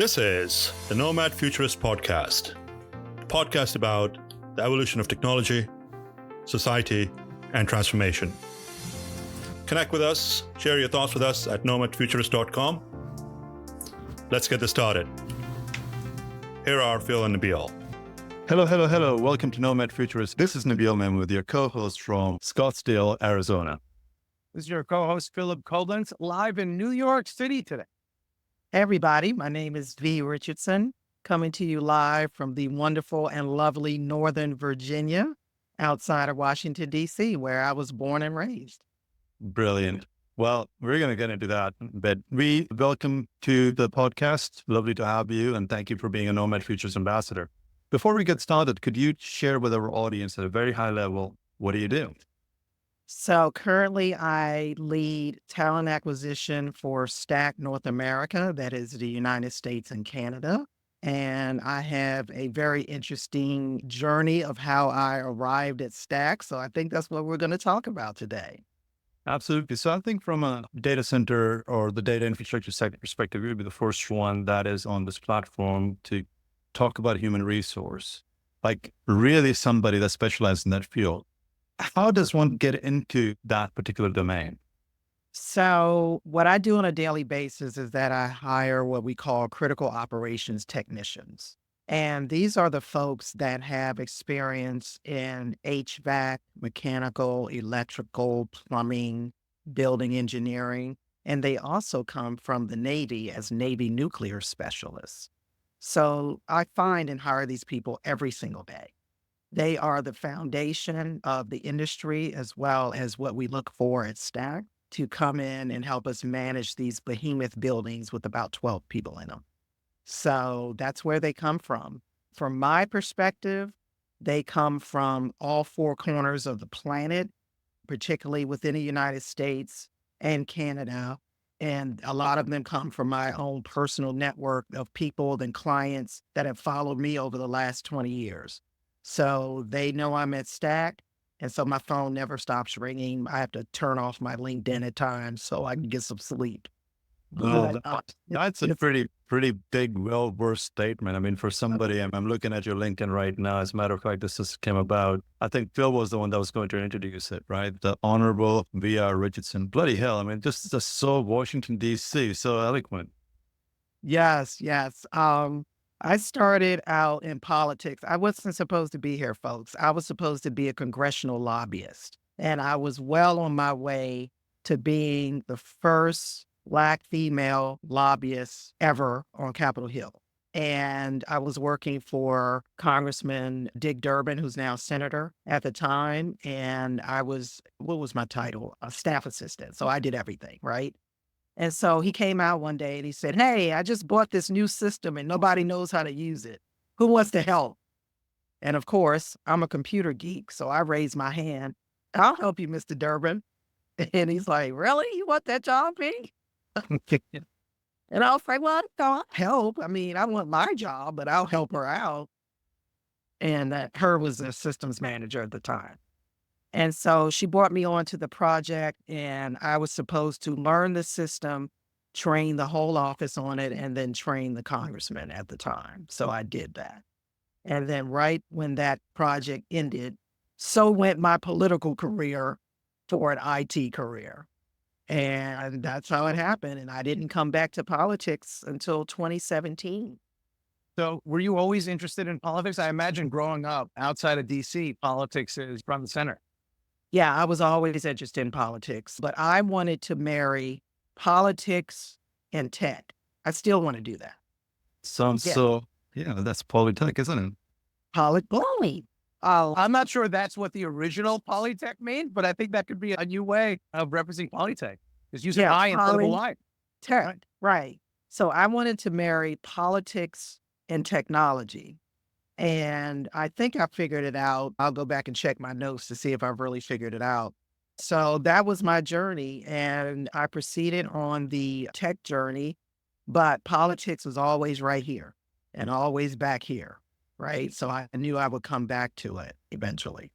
This is the Nomad Futurist Podcast, a podcast about the evolution of technology, society, and transformation. Connect with us, share your thoughts with us at nomadfuturist.com. Let's get this started. Here are Phil and Nabeel. Hello. Welcome to Nomad Futurist. This is Nabeel Mahmood, your co-host from Scottsdale, Arizona. This is your co-host, Phillip Koblence, live in New York City today. Hey everybody, my name is Vee Richardson, coming to you live from the wonderful and lovely Northern Virginia, outside of Washington, D.C., where I was born and raised. Brilliant. Well, we're going to get into that, but we welcome to the podcast. Lovely to have you, and thank you for being a Nomad Futurist Ambassador. Before we get started, could you share with our audience at a very high level, what do you do? So currently I lead talent acquisition for Stack North America, that is the United States and Canada. And I have a very interesting journey of how I arrived at Stack. So I think that's what we're going to talk about today. Absolutely. So I think from a data center or the data infrastructure sector perspective, you'll be the first one that is on this platform to talk about human resource, like really somebody that specializes in that field. How does one get into that particular domain? So what I do on a daily basis is that I hire what we call critical operations technicians. And these are the folks that have experience in HVAC, mechanical, electrical, plumbing, building engineering, and they also come from the Navy as Navy nuclear specialists. So I find and hire these people every single day. They are the foundation of the industry, as well as what we look for at Stack to come in and help us manage these behemoth buildings with about 12 people in them. So that's where they come from. From my perspective, they come from all four corners of the planet, particularly within the United States and Canada. And a lot of them come from my own personal network of people and clients that have followed me over the last 20 years. So they know I'm at Stack, and so my phone never stops ringing. I have to turn off my LinkedIn at times so I can get some sleep. That's a pretty big, well-versed statement. I mean, for somebody, I'm looking at your LinkedIn right now. As a matter of fact, this just came about. I think Phil was the one that was going to introduce it, right? The Honorable Vee Richardson. Bloody hell. I mean, just so Washington, D.C., so eloquent. Yes. I started out in politics. I wasn't supposed to be here, folks. I was supposed to be a congressional lobbyist. And I was well on my way to being the first Black female lobbyist ever on Capitol Hill. And I was working for Congressman Dick Durbin, who's now senator at the time. And I was, what was my title? A staff assistant. So I did everything, right? And so he came out one day and he said, "Hey, I just bought this new system and nobody knows how to use it. Who wants to help?" And of course, I'm a computer geek, so I raised my hand. "I'll help you, Mr. Durbin." And he's like, "Really? You want that job, me?" And I was like, "Well, I'll help. I mean, I want my job, but I'll help her out." And her was the systems manager at the time. And so she brought me onto the project, and I was supposed to learn the system, train the whole office on it, and then train the congressman at the time. So I did that. And then right when that project ended, so went my political career for an IT career. And that's how it happened. And I didn't come back to politics until 2017. So were you always interested in politics? I imagine growing up outside of D.C., politics is front and center. Yeah, I was always interested in politics, but I wanted to marry politics and tech. I still want to do that. Sounds so, that's polytech, isn't it? Polytech. I'm not sure that's what the original polytech means, but I think that could be a new way of referencing polytech. Is using I instead of a Y. Tech, right. So I wanted to marry politics and technology. And I think I figured it out. I'll go back and check my notes to see if I've really figured it out. So that was my journey. And I proceeded on the tech journey, but politics was always right here and always back here, right? So I knew I would come back to it eventually.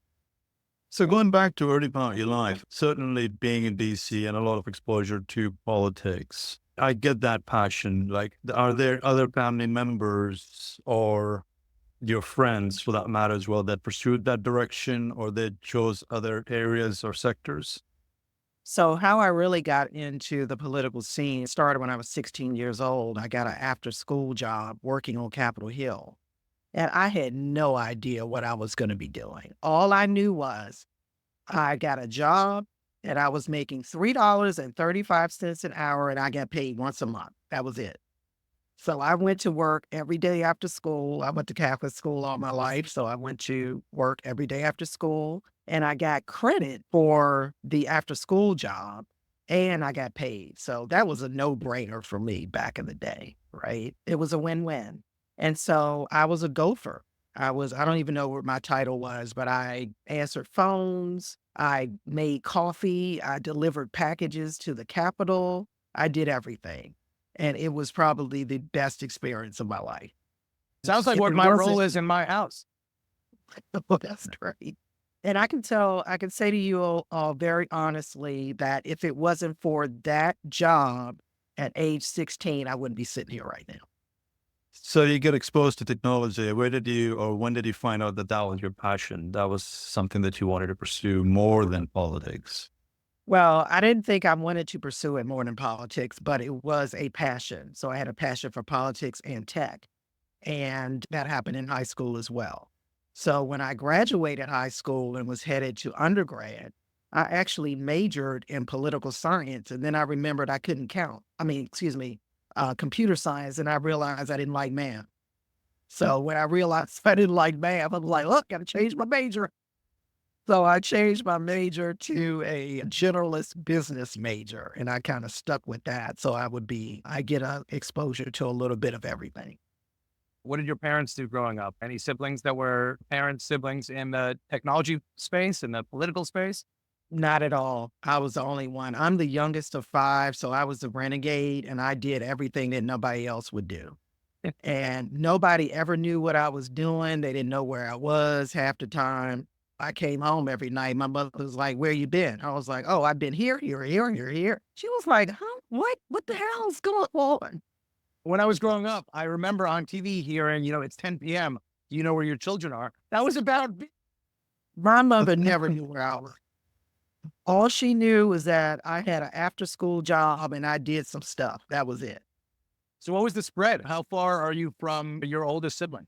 So going back to early part of your life, certainly being in DC and a lot of exposure to politics, I get that passion. Like, are there other family members or your friends, for that matter as well, that pursued that direction or that chose other areas or sectors? So how I really got into the political scene started when I was 16 years old. I got an after-school job working on Capitol Hill, and I had no idea what I was going to be doing. All I knew was I got a job and I was making $3.35 an hour, and I got paid once a month. That was it. So I went to work every day after school. I went to Catholic school all my life, so I went to work every day after school, and I got credit for the after school job, and I got paid. So that was a no-brainer for me back in the day, right? It was a win-win. And so I was a gopher. I don't even know what my title was, but I answered phones, I made coffee, I delivered packages to the Capitol, I did everything. And it was probably the best experience of my life. Sounds like It what my role wasn't- is in my house. Oh, that's great. And I can say to you all very honestly that if it wasn't for that job at age 16, I wouldn't be sitting here right now. So you get exposed to technology. When did you find out that that was your passion? That was something that you wanted to pursue more than politics? Well, I didn't think I wanted to pursue it more than politics, but it was a passion. So I had a passion for politics and tech, and that happened in high school as well. So when I graduated high school and was headed to undergrad, I actually majored in political science, and then I remembered I couldn't count. Computer science, and I realized I didn't like math. So when I realized I didn't like math, I was like, look, got to change my major. So I changed my major to a generalist business major, and I kind of stuck with that. So I get a exposure to a little bit of everything. What did your parents do growing up? Any siblings that were siblings in the technology space, in the political space? Not at all. I was the only one. I'm the youngest of five, so I was the renegade, and I did everything that nobody else would do. And nobody ever knew what I was doing. They didn't know where I was half the time. I came home every night. My mother was like, where you been? I was like, oh, I've been here, here, here, here, here. She was like, huh? What the hell's going on? When I was growing up, I remember on TV hearing, it's 10 p.m. Do you know where your children are? That was about. My mother never knew where I was. All she knew was that I had an after-school job and I did some stuff. That was it. So what was the spread? How far are you from your oldest sibling?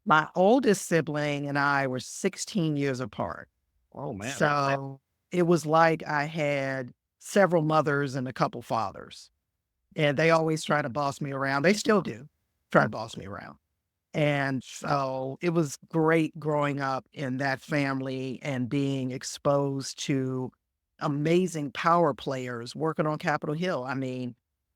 My oldest sibling and I were 16 years apart. Oh, man. So it was like I had several mothers and a couple fathers. And they always try to boss me around. They still do try to boss me around. And so it was great growing up in that family and being exposed to amazing power players working on Capitol Hill. I mean,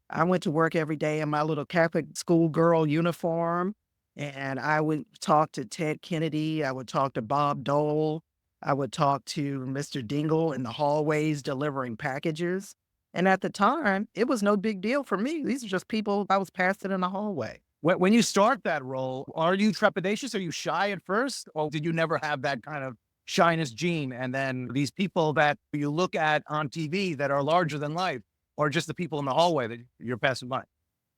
I went to work every day in my little Catholic schoolgirl uniform, and I would talk to Ted Kennedy. I would talk to Bob Dole. I would talk to Mr. Dingle in the hallways delivering packages. And at the time, it was no big deal for me. These are just people I was passing in the hallway. When you start that role, are you trepidatious? Are you shy at first? Or did you never have that kind of shyness gene? And then these people that you look at on TV that are larger than life, or just the people in the hallway that you're passing by?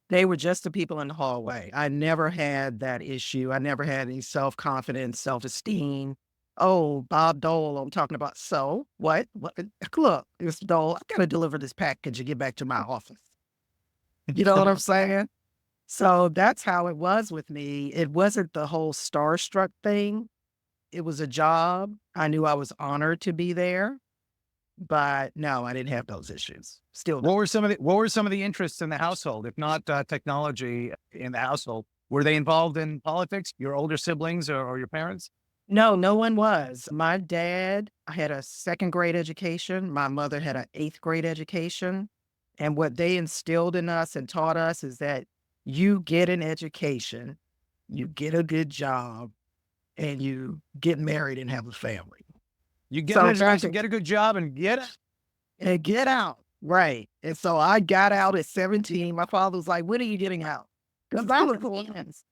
They were just the people in the hallway. I never had that issue. I never had any self-confidence, self-esteem. Oh, Bob Dole, I'm talking about. So what? Look, Mr. Dole, I've got to deliver this package and get back to my office. You know what I'm saying? So that's how it was with me. It wasn't the whole starstruck thing. It was a job. I knew I was honored to be there, but no, I didn't have those issues. Still, What were some of the interests in the household, if not technology in the household? Were they involved in politics? Your older siblings or your parents? no one was. My dad had a second grade education. My mother had an eighth grade education. And what they instilled in us and taught us is that you get an education, you get a good job, and you get married and have a family. You get an education, get a good job, and get out. Right. And so I got out at 17. My father was like, when are you getting out? Because I was the last.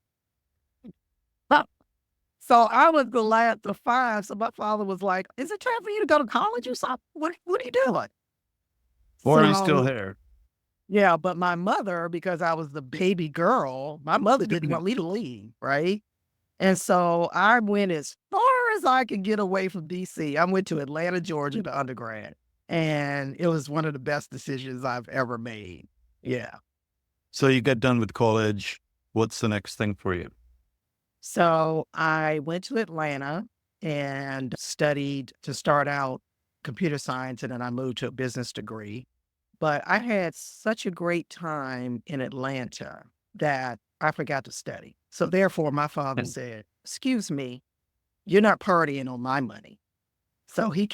So I was the last of five. So my father was like, is it time for you to go to college or something? What are you doing? Or are you still here? Yeah, but my mother, because I was the baby girl, my mother didn't want me to leave, right? And so I went as far as I could get away from DC. I went to Atlanta, Georgia to undergrad. And it was one of the best decisions I've ever made. Yeah. So you get done with college. What's the next thing for you? So I went to Atlanta and studied to start out computer science, and then I moved to a business degree. But I had such a great time in Atlanta that I forgot to study. So therefore, my father said, "Excuse me, you're not partying on my money." So he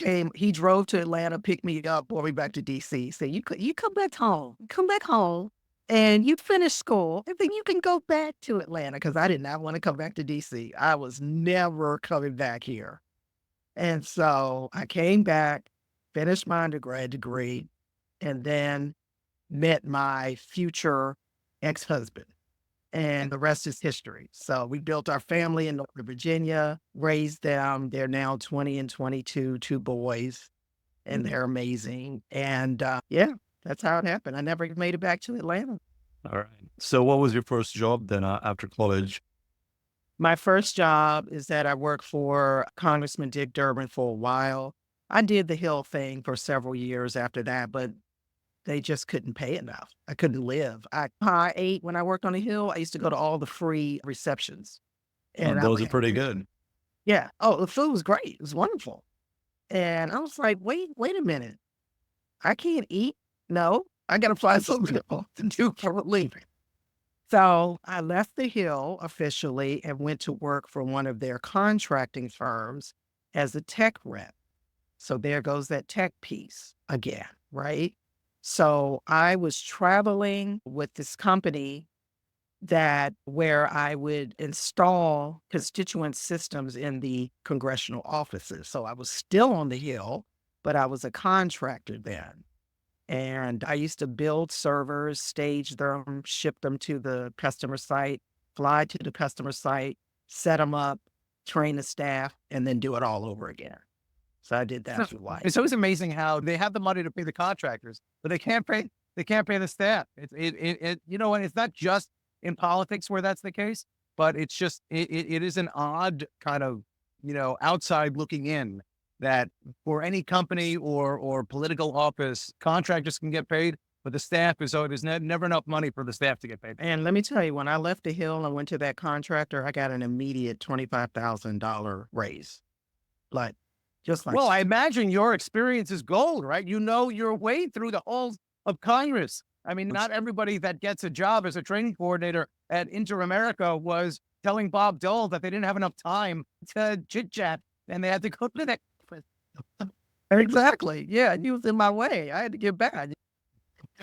drove to Atlanta, picked me up, brought me back to DC, said, you come back home and you finish school, and then you can go back to Atlanta, because I did not want to come back to DC. I was never coming back here. And so I came back, finished my undergrad degree, and then met my future ex-husband. And the rest is history. So we built our family in Northern Virginia, raised them. They're now 20 and 22, two boys, and they're amazing. And yeah, that's how it happened. I never made it back to Atlanta. All right. So what was your first job then after college? My first job is that I worked for Congressman Dick Durbin for a while. I did the Hill thing for several years after that, but they just couldn't pay enough. I couldn't live. I ate when I worked on the Hill. I used to go to all the free receptions. And I Those would are have, pretty good. yeah. Oh, the food was great. It was wonderful. And I was like, wait a minute. I can't eat. No, I got to find something else to do for a living. So I left the Hill officially and went to work for one of their contracting firms as a tech rep. So there goes that tech piece again, right? So I was traveling with this company where I would install constituent systems in the congressional offices. So I was still on the Hill, but I was a contractor then. And I used to build servers, stage them, ship them to the customer site, fly to the customer site, set them up, train the staff, and then do it all over again. So I did that through life. It's always amazing how they have the money to pay the contractors, but they can't pay the staff. You know, and it's not just in politics where that's the case, but it's just it is an odd kind of, you know, outside looking in, that for any company or political office, contractors can get paid, but the staff there's never enough money for the staff to get paid. And let me tell you, when I left the Hill and went to that contractor, I got an immediate $25,000 raise. Like, just like, Well, I imagine your experience is gold, right? You know your way through the halls of Congress. I mean, not everybody that gets a job as a training coordinator at Inter-America was telling Bob Dole that they didn't have enough time to chit-chat and they had to go to that. exactly. Yeah, he was in my way. I had to get back.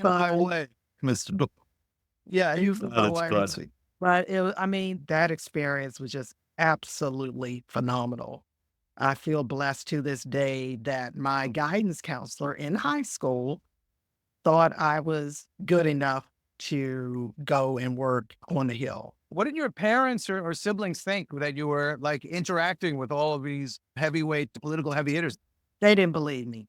My way, Mr. Dole. Yeah, he was in my That's way. classic. But I mean, that experience was just absolutely phenomenal. I feel blessed to this day that my guidance counselor in high school thought I was good enough to go and work on the Hill. What did your parents or siblings think that you were like interacting with all of these heavyweight political heavy hitters? They didn't believe me.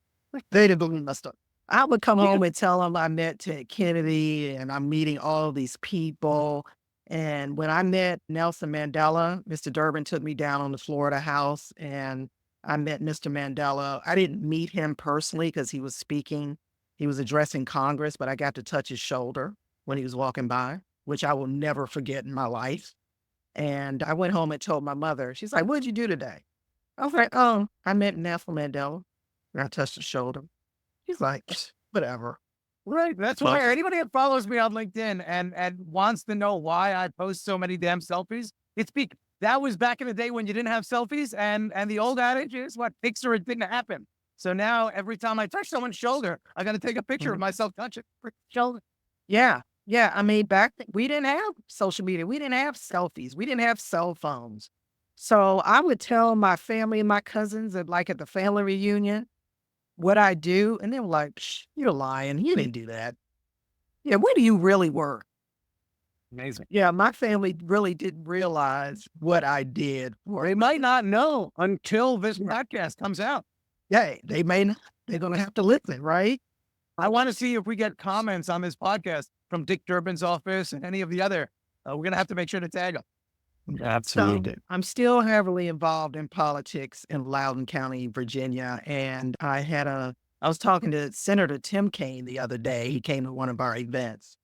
They didn't believe my stuff. I would come home and tell them I met Ted Kennedy and I'm meeting all these people. And when I met Nelson Mandela, Mr. Durbin took me down on the Florida House and I met Mr. Mandela. I didn't meet him personally because he was speaking. He was addressing Congress, but I got to touch his shoulder when he was walking by, which I will never forget in my life. And I went home and told my mother. She's like, "What'd you do today?" I was like, "Oh, I met Nelson Mandela." And I touched his shoulder. He's like, "Whatever." Right. That's why anybody that follows me on LinkedIn and wants to know why I post so many damn selfies, that was back in the day when you didn't have selfies, and the old adage is what, picture it didn't happen. So now every time I touch someone's shoulder, I got to take a picture of myself touching shoulder. Yeah. Yeah. I mean, we didn't have social media. We didn't have selfies. We didn't have cell phones. So I would tell my family and my cousins at the family reunion what I do. And they were like, "Psh, you're lying. You didn't do that." Yeah. Where do you really work? Amazing. Yeah. My family really didn't realize what I did. They might not know until this podcast comes out. Yeah. They may not. They're going to have to listen, right? I want to see if we get comments on this podcast from Dick Durbin's office and any of the other. We're going to have to make sure to tag them. Absolutely. So I'm still heavily involved in politics in Loudoun County, Virginia. And I was talking to Senator Tim Kaine the other day. He came to one of our events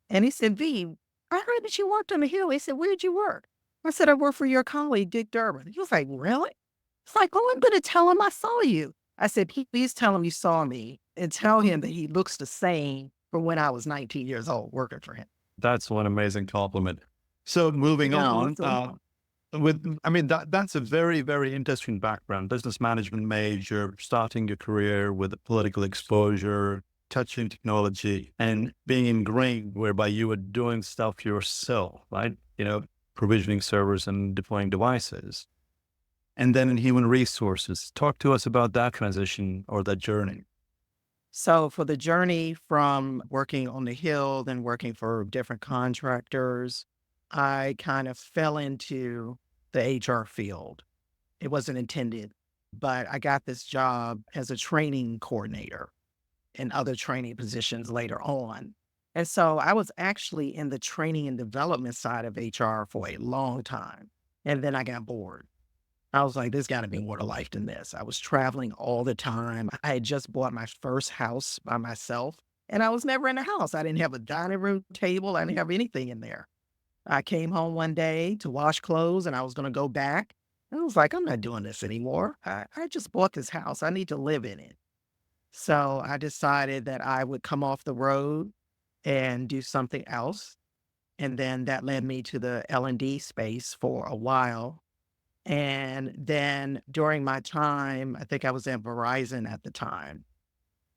and he said, "V, I heard that you worked on the Hill." He said, "Where'd you work?" I said, "I work for your colleague, Dick Durbin." He was like, "Really?" It's like, "Oh, I'm going to tell him I saw you." I said, "Please tell him you saw me and tell him that he looks the same from when I was 19 years old working for him." That's one amazing compliment. So moving on, that's a very, very interesting background. Business management major, starting your career with a political exposure, touching technology, and being ingrained whereby you were doing stuff yourself, right? Provisioning servers and deploying devices. And then in human resources, talk to us about that transition or that journey. So for the journey from working on the Hill, then working for different contractors, I kind of fell into the HR field. It wasn't intended, but I got this job as a training coordinator and other training positions later on. And so I was actually in the training and development side of HR for a long time. And then I got bored. I was like, there's got to be more to life than this. I was traveling all the time. I had just bought my first house by myself, and I was never in a house. I didn't have a dining room table. I didn't have anything in there. I came home one day to wash clothes, and I was going to go back. I was like, I'm not doing this anymore. I just bought this house. I need to live in it. So I decided that I would come off the road and do something else. And then that led me to the L&D space for a while. And then during my time, I think I was at Verizon at the time.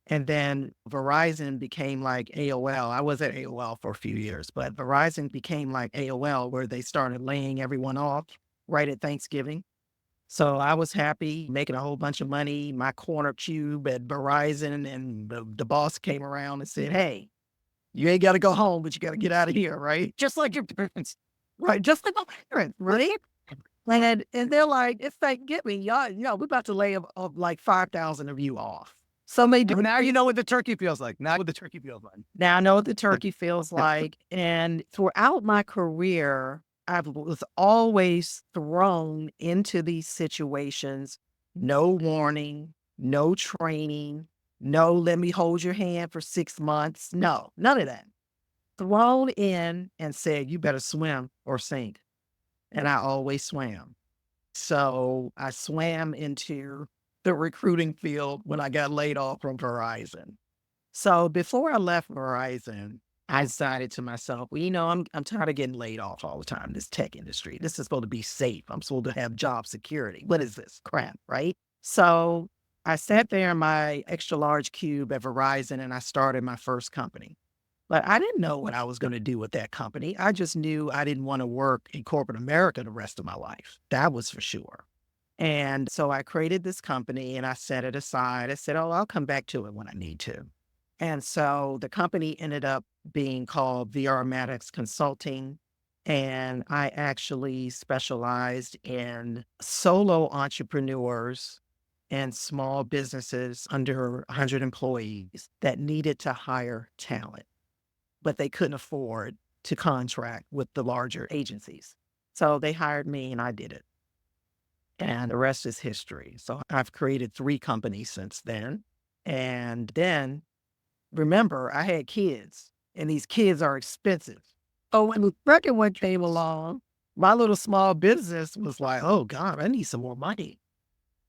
And then Verizon became like AOL. I was at AOL for a few years, but Verizon became like AOL where they started laying everyone off right at Thanksgiving. So I was happy making a whole bunch of money, my corner cube at Verizon, and the boss came around and said, "Hey, you ain't got to go home, but you got to get out of here," right? Just like your parents, right? Just like my parents, right? And they're like, "It's like, get me, y'all, we're about to lay of like 5,000 of you off." So they do. Now you know what the turkey feels like. Now what the turkey feels like. Now I know what the turkey feels like. And throughout my career, I was always thrown into these situations. No warning, no training, no let me hold your hand for 6 months. No, none of that. Thrown in and said, "You better swim or sink." And I always swam. So I swam into the recruiting field when I got laid off from Verizon. So before I left Verizon, I decided to myself, well, I'm tired of getting laid off all the time in this tech industry. This is supposed to be safe. I'm supposed to have job security. What is this crap, right? So I sat there in my extra large cube at Verizon and I started my first company. But I didn't know what I was going to do with that company. I just knew I didn't want to work in corporate America the rest of my life. That was for sure. And so I created this company and I set it aside. I said, "Oh, I'll come back to it when I need to." And so the company ended up being called VRmatics Consulting. And I actually specialized in solo entrepreneurs and small businesses under 100 employees that needed to hire talent, but they couldn't afford to contract with the larger agencies. So they hired me and I did it. And the rest is history. So I've created 3 companies since then. And then remember, I had kids and these kids are expensive. Oh, when the second one came along, my little small business was like, "Oh God, I need some more money.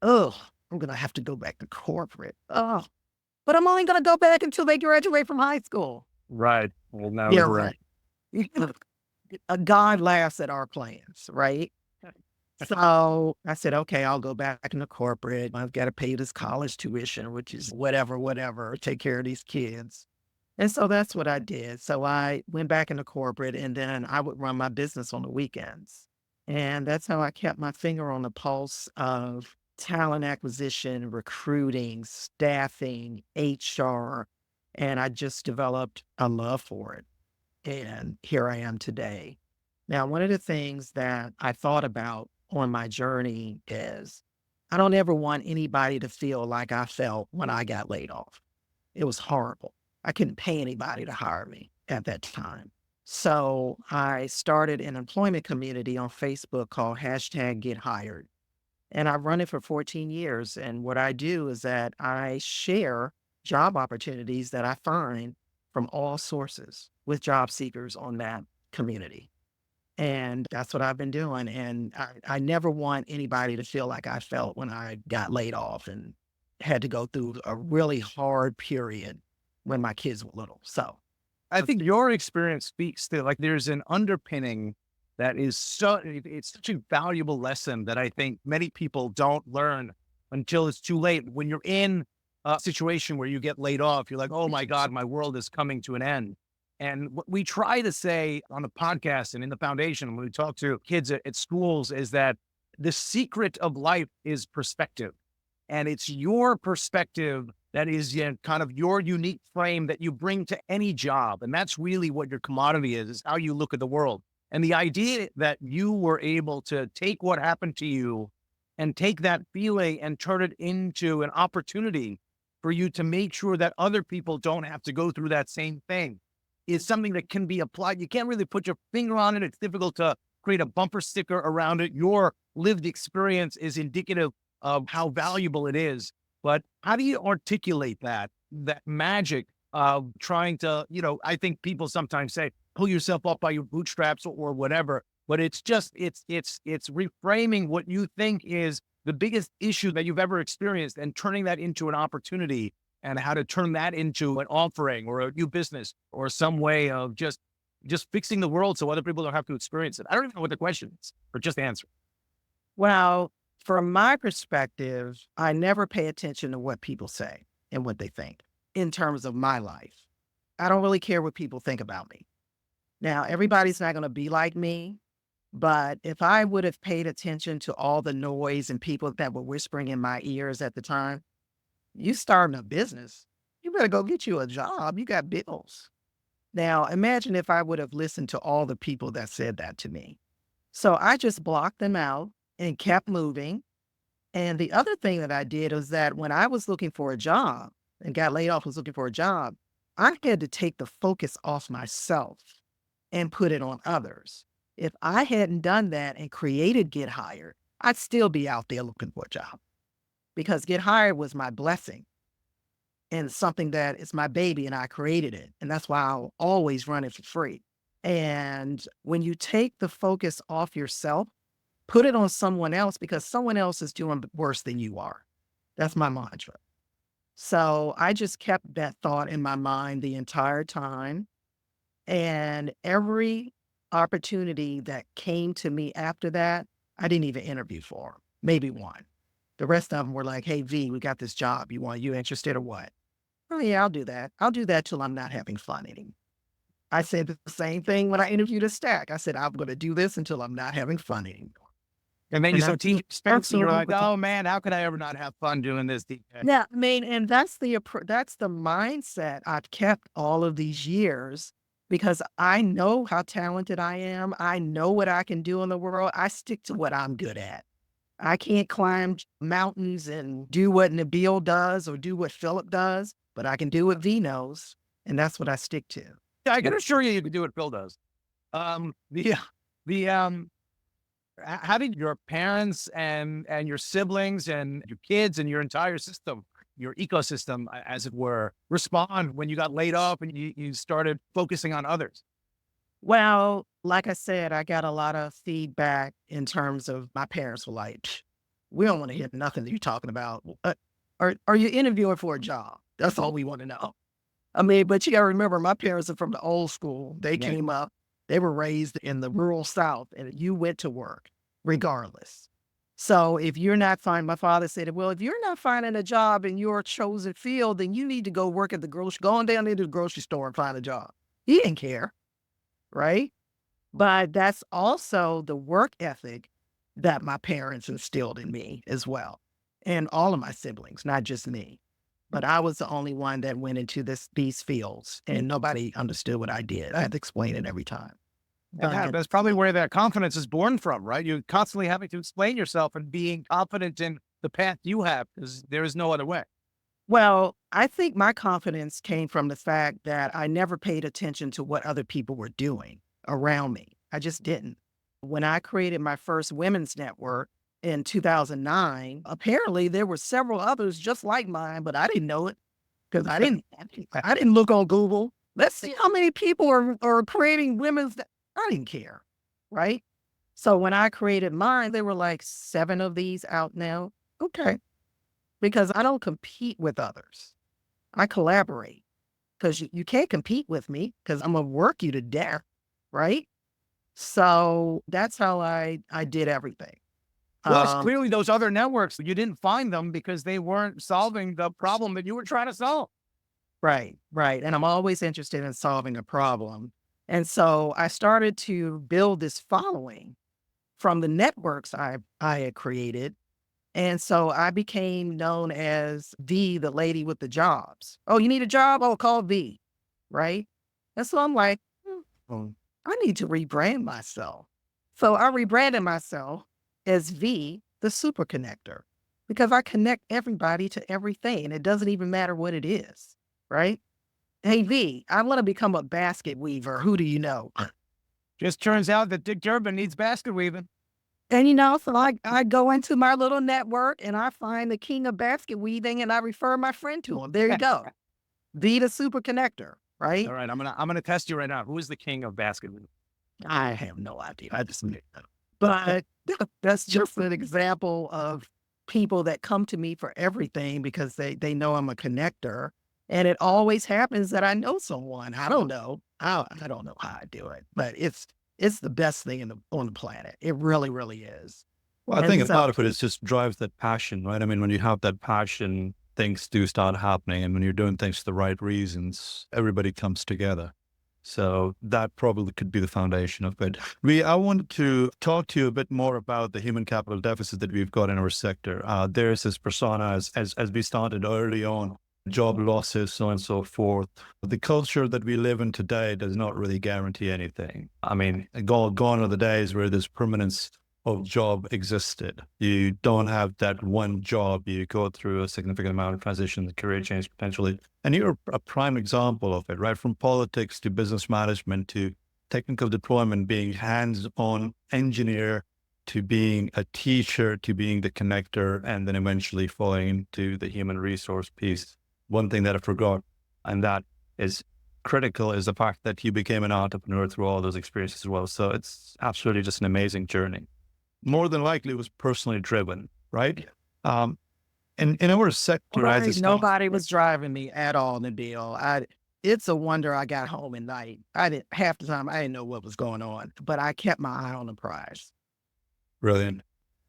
Oh, I'm going to have to go back to corporate. Oh, but I'm only going to go back until they graduate from high school." Right. Well, now Yeah, we're right. God laughs at our plans, right? So I said, "Okay, I'll go back into corporate. I've got to pay this college tuition, which is whatever, take care of these kids." And so that's what I did. So I went back into corporate and then I would run my business on the weekends. And that's how I kept my finger on the pulse of talent acquisition, recruiting, staffing, HR. And I just developed a love for it. And here I am today. Now, one of the things that I thought about on my journey is I don't ever want anybody to feel like I felt when I got laid off. It was horrible. I couldn't pay anybody to hire me at that time. So I started an employment community on Facebook called #GetHired. And I've run it for 14 years. And what I do is that I share job opportunities that I find from all sources with job seekers on that community. And that's what I've been doing. And I never want anybody to feel like I felt when I got laid off and had to go through a really hard period when my kids were little. So I think your experience speaks to, like, there's an underpinning that is it's such a valuable lesson that I think many people don't learn until it's too late. When you're in a situation where you get laid off, you're like, oh my God, my world is coming to an end. And what we try to say on the podcast and in the foundation, when we talk to kids at schools, is that the secret of life is perspective. And it's your perspective that is kind of your unique frame that you bring to any job. And that's really what your commodity is how you look at the world. And the idea that you were able to take what happened to you and take that feeling and turn it into an opportunity for you to make sure that other people don't have to go through that same thing is something that can be applied. You can't really put your finger on it. It's difficult to create a bumper sticker around it. Your lived experience is indicative of how valuable it is. But how do you articulate that magic of trying to, I think people sometimes say, pull yourself up by your bootstraps or whatever, but it's just, it's reframing what you think is the biggest issue that you've ever experienced and turning that into an opportunity, and how to turn that into an offering or a new business or some way of just fixing the world so other people don't have to experience it. I don't even know what the question is, but just answer. Well, from my perspective, I never pay attention to what people say and what they think in terms of my life. I don't really care what people think about me. Now, everybody's not going to be like me, but if I would have paid attention to all the noise and people that were whispering in my ears at the time, you starting a business, you better go get you a job. You got bills. Now, imagine if I would have listened to all the people that said that to me. So I just blocked them out and kept moving. And the other thing that I did was that when I was looking for a job and got laid off, was looking for a job, I had to take the focus off myself and put it on others. If I hadn't done that and created Get Hired, I'd still be out there looking for a job, because Get Hired was my blessing and something that is my baby and I created it. And that's why I'll always run it for free. And when you take the focus off yourself, put it on someone else, because someone else is doing worse than you are. That's my mantra. So I just kept that thought in my mind the entire time. And every opportunity that came to me after that, I didn't even interview for, maybe one. The rest of them were like, hey, V, we got this job. You interested or what? Oh, yeah, I'll do that. I'll do that till I'm not having fun anymore. I said the same thing when I interviewed a Stack. I said, I'm going to do this until I'm not having fun anymore. And then you start teaching Spence, and you're like, absolutely. oh man, how could I ever not have fun doing this? Yeah, I mean, and that's the mindset I've kept all of these years, because I know how talented I am. I know what I can do in the world. I stick to what I'm good at. I can't climb mountains and do what Nabeel does or do what Phillip does, but I can do what V knows, and that's what I stick to. I can assure you can do what Phil does. How did your parents and your siblings and your kids and your entire system, your ecosystem, as it were, respond when you got laid off and you started focusing on others? Well, like I said, I got a lot of feedback in terms of my parents were like, we don't want to hear nothing that you're talking about. Are you interviewing for a job? That's all we want to know. I mean, but you got to remember, my parents are from the old school. They came up, they were raised in the rural South, and you went to work regardless. So if you're not finding, my father said, well, if you're not finding a job in your chosen field, then you need to go work at go on down into the grocery store and find a job. He didn't care, right? But that's also the work ethic that my parents instilled in me as well. And all of my siblings, not just me. But I was the only one that went into these fields, and nobody understood what I did. I had to explain it every time. Yeah, that's probably where that confidence is born from, right? You're constantly having to explain yourself and being confident in the path you have, because there is no other way. Well, I think my confidence came from the fact that I never paid attention to what other people were doing around me. I just didn't. When I created my first women's network in 2009, apparently there were several others just like mine, but I didn't know it because I didn't look on Google. Let's see how many people are creating women's. I didn't care, right? So when I created mine, there were like 7 of these out now. Okay, because I don't compete with others. I collaborate because you can't compete with me because I'm gonna work you to death, right? So that's how I did everything. Plus, clearly those other networks, you didn't find them because they weren't solving the problem that you were trying to solve. Right, right. And I'm always interested in solving a problem. And so I started to build this following from the networks I had created. And so I became known as Vee, the lady with the jobs. Oh, you need a job? Oh, call Vee, right? And so I'm like, I need to rebrand myself. So I rebranded myself as Vee, the super connector, because I connect everybody to everything. And it doesn't even matter what it is, right? Hey, Vee, I want to become a basket weaver. Who do you know? Just turns out that Dick Durbin needs basket weaving. And, so I go into my little network and I find the king of basket weaving and I refer my friend to him. There you go. Be the super connector, right? All right, I'm gonna test you right now. Who is the king of basket weaving? I have no idea. I just made that up. But that's just an example of people that come to me for everything because they know I'm a connector. And it always happens that I know someone. I don't know. I don't know how I do it, but it's the best thing on the planet. It really, really is. Well, I And think a so, lot of it is just drives that passion, right? I mean, when you have that passion, things do start happening. And when you're doing things for the right reasons, everybody comes together. So that probably could be the foundation of it. I wanted to talk to you a bit more about the human capital deficit that we've got in our sector. There's this persona as we started early on, job losses, so on and so forth. The culture that we live in today does not really guarantee anything. I mean, gone are the days where this permanence of job existed. You don't have that one job. You go through a significant amount of transition, career change potentially. And you're a prime example of it, right? From politics to business management to technical deployment, being hands-on engineer to being a teacher to being the connector, and then eventually falling into the human resource piece. One thing that I forgot, and that is critical, is the fact that you became an entrepreneur through all those experiences as well. So it's absolutely just an amazing journey. More than likely, it was personally driven, right? And in our sector, right, nobody was driving me at all, Nabeel. It's a wonder I got home at night. Half the time I didn't know what was going on, but I kept my eye on the prize. Brilliant.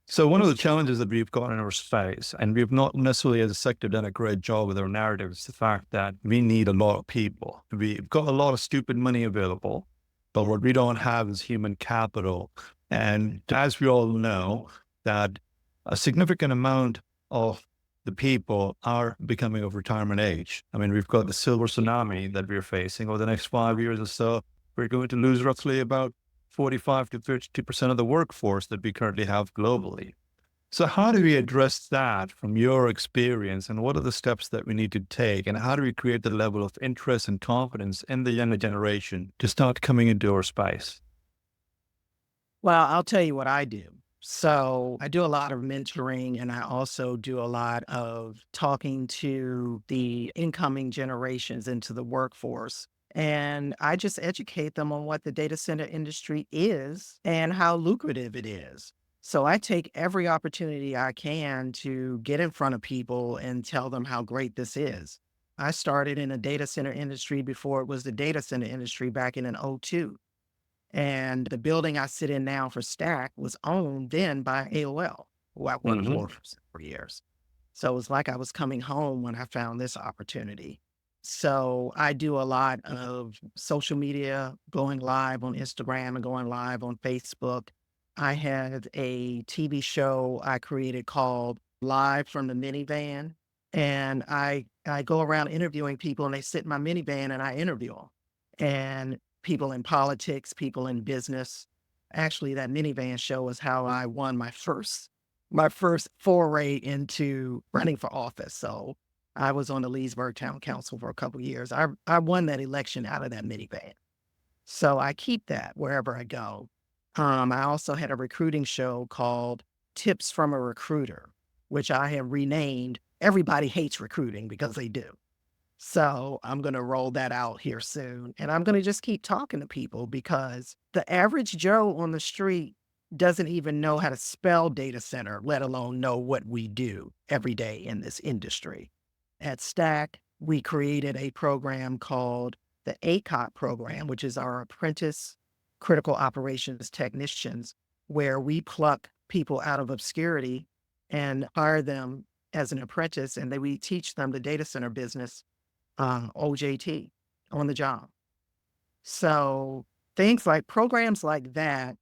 So one of the challenges that we've got in our space, and we've not necessarily as a sector done a great job with our narrative, is the fact that we need a lot of people. We've got a lot of stupid money available, but what we don't have is human capital. And as we all know, that a significant amount of the people are becoming of retirement age. I mean, we've got the silver tsunami that we're facing over the next 5 years or so. We're going to lose roughly about 45 to 32% of the workforce that we currently have globally. So how do we address that from your experience, and what are the steps that we need to take, and how do we create the level of interest and confidence in the younger generation to start coming into our space? Well, I'll tell you what I do. So I do a lot of mentoring and I also do a lot of talking to the incoming generations into the workforce. And I just educate them on what the data center industry is and how lucrative it is. So I take every opportunity I can to get in front of people and tell them how great this is. I started in the data center industry before it was the data center industry back in '02. And the building I sit in now for Stack was owned then by AOL, who I worked for several years. So it was like I was coming home when I found this opportunity. So I do a lot of social media, going live on Instagram and going live on Facebook. I had a TV show I created called Live from the Minivan. And I go around interviewing people and they sit in my minivan and I interview them. And people in politics, people in business. Actually, that minivan show is how I won my first foray into running for office. So I was on the Leesburg Town Council for a couple of years. I won that election out of that minivan. So I keep that wherever I go. I also had a recruiting show called Tips from a Recruiter, which I have renamed Everybody Hates Recruiting because they do. So I'm going to roll that out here soon. And I'm going to just keep talking to people because the average Joe on the street doesn't even know how to spell data center, let alone know what we do every day in this industry. At Stack, we created a program called the ACOT program, which is our Apprentice Critical Operations Technicians, where we pluck people out of obscurity and hire them as an apprentice, and then we teach them the data center business, OJT, on the job. So things like programs like that.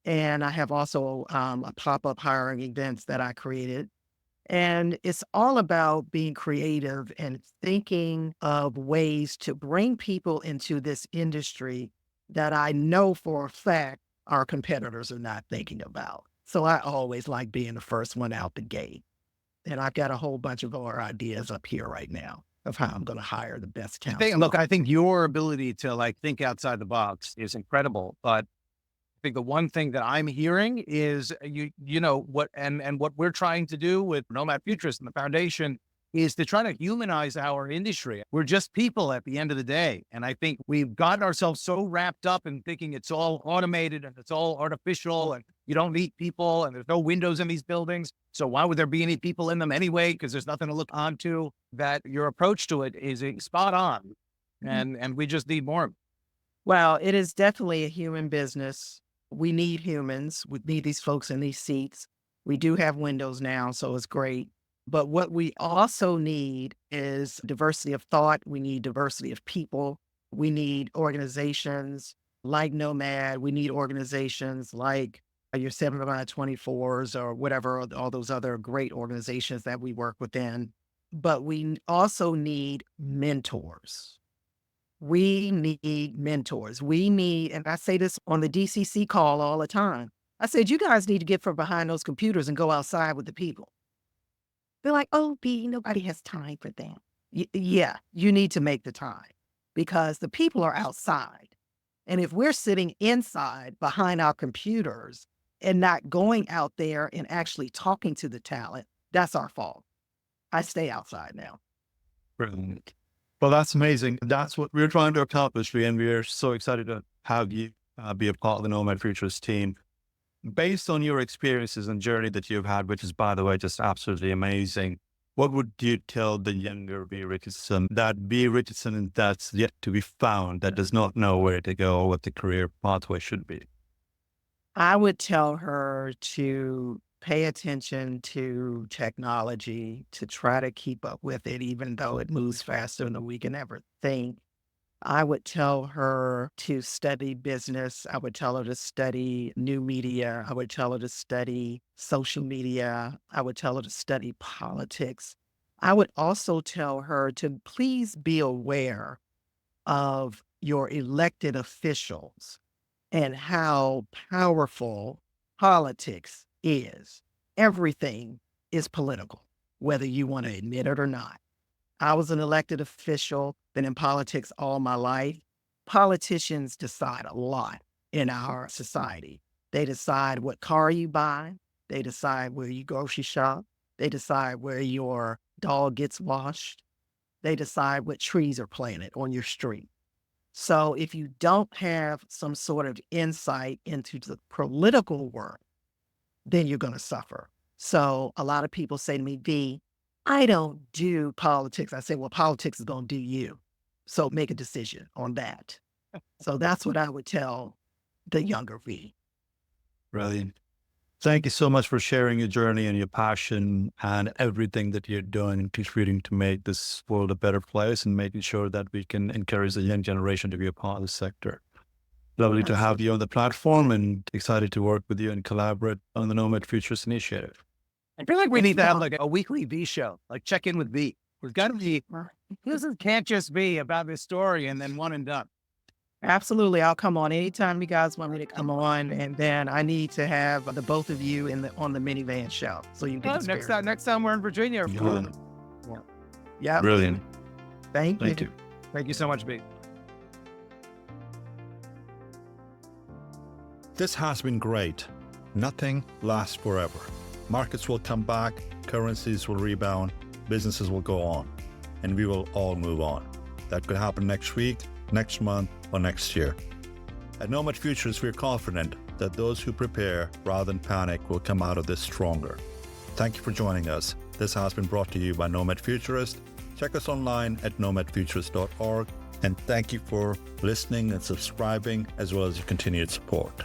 And I have also a pop-up hiring events that I created. And it's all about being creative and thinking of ways to bring people into this industry that I know for a fact our competitors are not thinking about. So I always like being the first one out the gate. And I've got a whole bunch of other ideas up here right now of how I'm going to hire the best talent. Look, I think your ability to like think outside the box is incredible, but I think the one thing that I'm hearing is you know what, and what we're trying to do with Nomad Futurist and the foundation is to try to humanize our industry. We're just people at the end of the day. And I think we've gotten ourselves so wrapped up in thinking it's all automated and it's all artificial and you don't meet people and there's no windows in these buildings. So why would there be any people in them anyway? Because there's nothing to look onto. That your approach to it is spot on. And we just need more. Well, it is definitely a human business. We need humans. We need these folks in these seats. We do have windows now, so it's great. But what we also need is diversity of thought. We need diversity of people. We need organizations like Nomad. We need organizations like your 7 by 24s or whatever, all those other great organizations that we work within. But we also need mentors. We need mentors. We need, and I say this on the DCC call all the time. I said, you guys need to get from behind those computers and go outside with the people. They're like, oh, B, nobody has time for that. Yeah, you need to make the time because the people are outside. And if we're sitting inside behind our computers and not going out there and actually talking to the talent, that's our fault. I stay outside now. Brilliant. Well, that's amazing. That's what we're trying to accomplish, and we are so excited to have you be a part of the Nomad Futurist team. Based on your experiences and journey that you've had, which is, by the way, just absolutely amazing, what would you tell the younger Vee Richardson, that Vee Richardson that's yet to be found, that does not know where to go or what the career pathway should be? I would tell her to pay attention to technology, to try to keep up with it, even though it moves faster than we can ever think. I would tell her to study business. I would tell her to study new media. I would tell her to study social media. I would tell her to study politics. I would also tell her to please be aware of your elected officials and how powerful politics is. Everything is political, whether you want to admit it or not. I was an elected official, been in politics all my life. Politicians decide a lot in our society. They decide what car you buy. They decide where you grocery shop. They decide where your dog gets washed. They decide what trees are planted on your street. So if you don't have some sort of insight into the political work, then you're going to suffer. So a lot of people say to me, V, I don't do politics. I say, well, politics is going to do you. So make a decision on that. So that's what I would tell the younger V. Brilliant. Thank you so much for sharing your journey and your passion and everything that you're doing and contributing to make this world a better place and making sure that we can encourage the young generation to be a part of the sector. Lovely to have you on the platform and excited to work with you and collaborate on the Nomad Futurist Initiative. I feel like we need to have like a weekly V show, like check in with V. We've got to be, this can't just be about this story and then one and done. Absolutely. I'll come on anytime you guys want me to come on. And then I need to have the both of you on the minivan show. So you can next time we're in Virginia. Yeah. Yeah. Brilliant. Thank you. Thank you. Thank you so much, Vee. This has been great. Nothing lasts forever. Markets will come back, currencies will rebound, businesses will go on, and we will all move on. That could happen next week, next month, or next year. At Nomad Futurist, we're confident that those who prepare rather than panic will come out of this stronger. Thank you for joining us. This has been brought to you by Nomad Futurist. Check us online at nomadfuturist.org, and thank you for listening and subscribing, as well as your continued support.